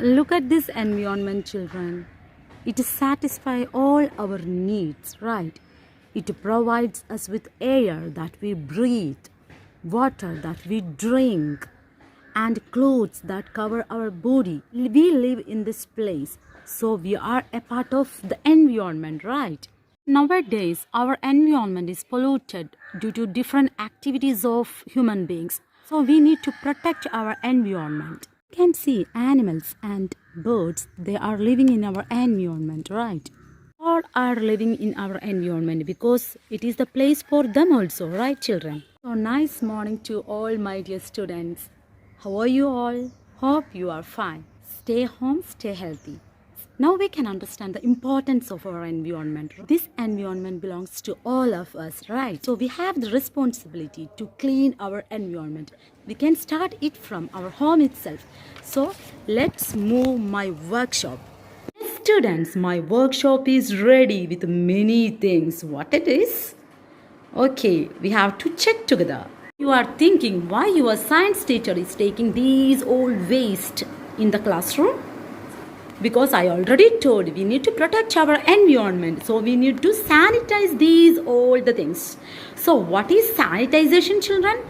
Look at this environment, children. It satisfies all our needs, right? It provides us with air that we breathe, water that we drink, and clothes that cover our body. We live in this place, so we are a part of the environment, right? Nowadays, our environment is polluted due to different activities of human beings. So we need to protect our environment. You can see animals and birds, they are living in our environment, right? All are living in our environment because it is the place for them also, right, children? So nice morning to all my dear students. How are you all? Hope you are fine. Stay home, stay healthy. Now we can understand the importance of our environment. This environment belongs to all of us, right? So we have the responsibility to clean our environment. We can start it from our home itself. So let's move my workshop. Students, my workshop is ready with many things. What it is? Okay, we have to check together. You are thinking why your science teacher is taking these old waste in the classroom? Because I already told we need to protect our environment. So we need to sanitize these all the things. So what is sanitization, children?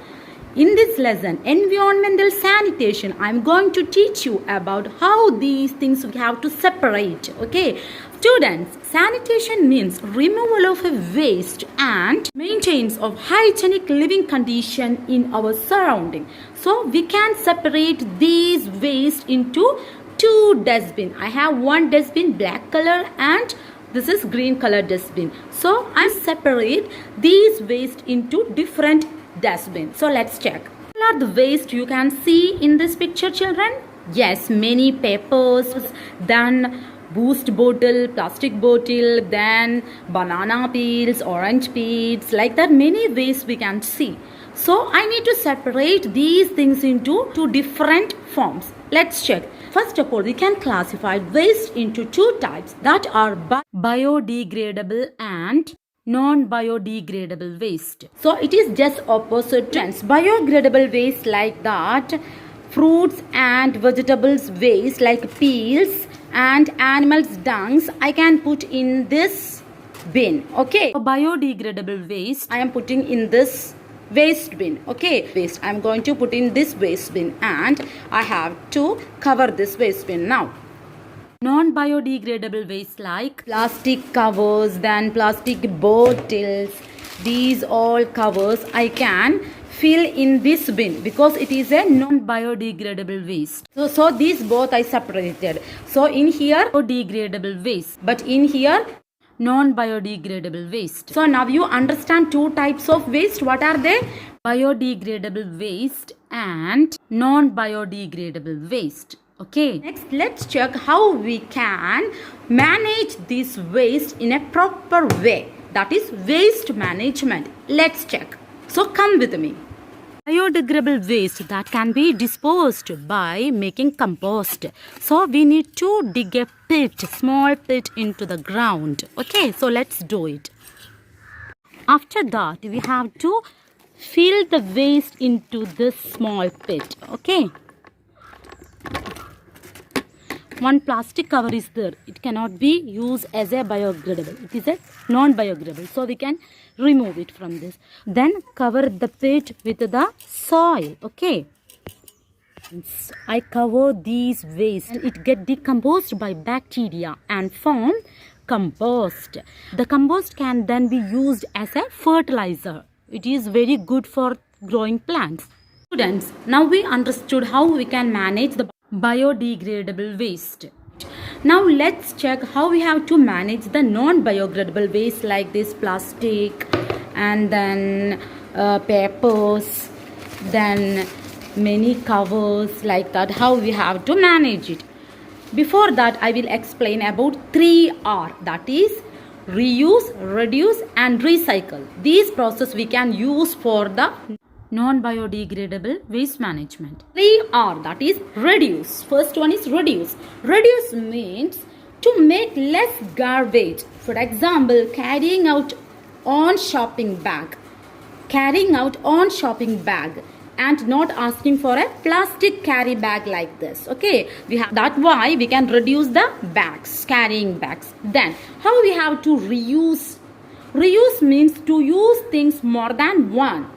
In this lesson, environmental sanitation, I'm going to teach you about how these things we have to separate. Okay, students, sanitation means removal of a waste and maintenance of hygienic living condition in our surrounding. So we can separate these waste into two dustbin. I have one dustbin black color and this is green color dustbin. So I separate these waste into different dustbin. So let's check. What are the waste you can see in this picture, children? Yes, many papers, then boost bottle, plastic bottle, then banana peels, orange peels, like that many waste we can see. So I need to separate these things into two different forms. Let's check. First of all, we can classify waste into two types that are biodegradable and non-biodegradable waste. So it is just opposite trends. Biodegradable waste like that, fruits and vegetables waste like peels and animals dungs, I can put in this bin. Okay, so biodegradable waste I am putting in this waste bin. Okay, waste I am going to put in this waste bin and I have to cover this waste bin now. Non-biodegradable waste like plastic covers, then plastic bottles, these all covers I can fill in this bin because it is a non-biodegradable waste. So these both I separated. So in here biodegradable waste, but in here non-biodegradable waste. So now you understand two types of waste. What are they? Biodegradable waste and non-biodegradable waste. Okay, next let's check how we can manage this waste in a proper way. That is waste management. Let's check. So come with me. Biodegradable waste that can be disposed by making compost. So we need to dig a pit, small pit into the ground. Okay, so let's do it. After that, we have to fill the waste into this small pit. Okay. One plastic cover is there. It cannot be used as a biodegradable. It is a non-biodegradable. So we can remove it from this. Then cover the pit with the soil. Okay. I cover these waste and it get decomposed by bacteria and form compost. The compost can then be used as a fertilizer. It is very good for growing plants. Students, now we understood how we can manage the biodegradable waste. Now let's check how we have to manage the non-biodegradable waste like this plastic and then papers, then many covers like that, how we have to manage it. Before that, I will explain about 3R, that is reuse, reduce and recycle. These process we can use for the non-biodegradable waste management. 3R, that is reduce. First one is reduce. Reduce means to make less garbage. For example, carrying out on shopping bag and not asking for a plastic carry bag like this. Okay, that's why we can reduce the bags, carrying bags. Then how we have to reuse? Reuse means to use things more than one.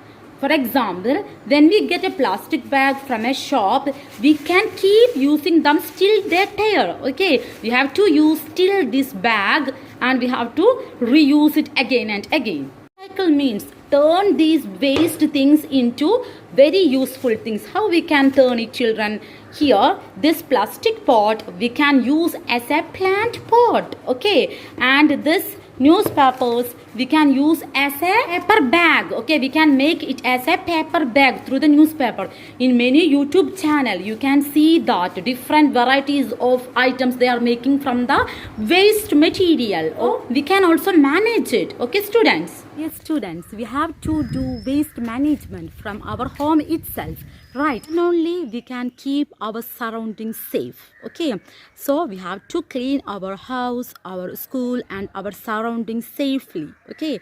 For example, when we get a plastic bag from a shop, we can keep using them till they tear. Okay, we have to use still this bag and we have to reuse it again and again. Cycle means turn these waste things into very useful things. How we can turn it, children? Here, this plastic pot we can use as a plant pot. Okay, and this newspapers we can use as a paper bag. Okay, we can make it as a paper bag through the newspaper. In many YouTube channel you can see that different varieties of items they are making from the waste material. Oh, we can also manage it. Okay, students? Yes, students, we have to do waste management from our home itself, right? And only we can keep our surroundings safe. Okay, so we have to clean our house, our school and our surroundings safely. Okay,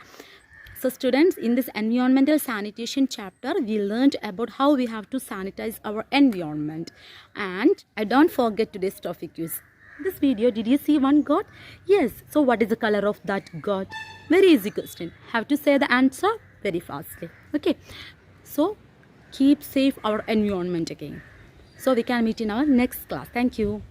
so students, in this environmental sanitation chapter we learned about how we have to sanitize our environment. And I don't forget today's topic is this video. Did you see one goat? Yes. So what is the color of that goat? Very easy question. Have to say the answer very fastly. Okay, so keep safe our environment again. So we can meet in our next class. Thank you.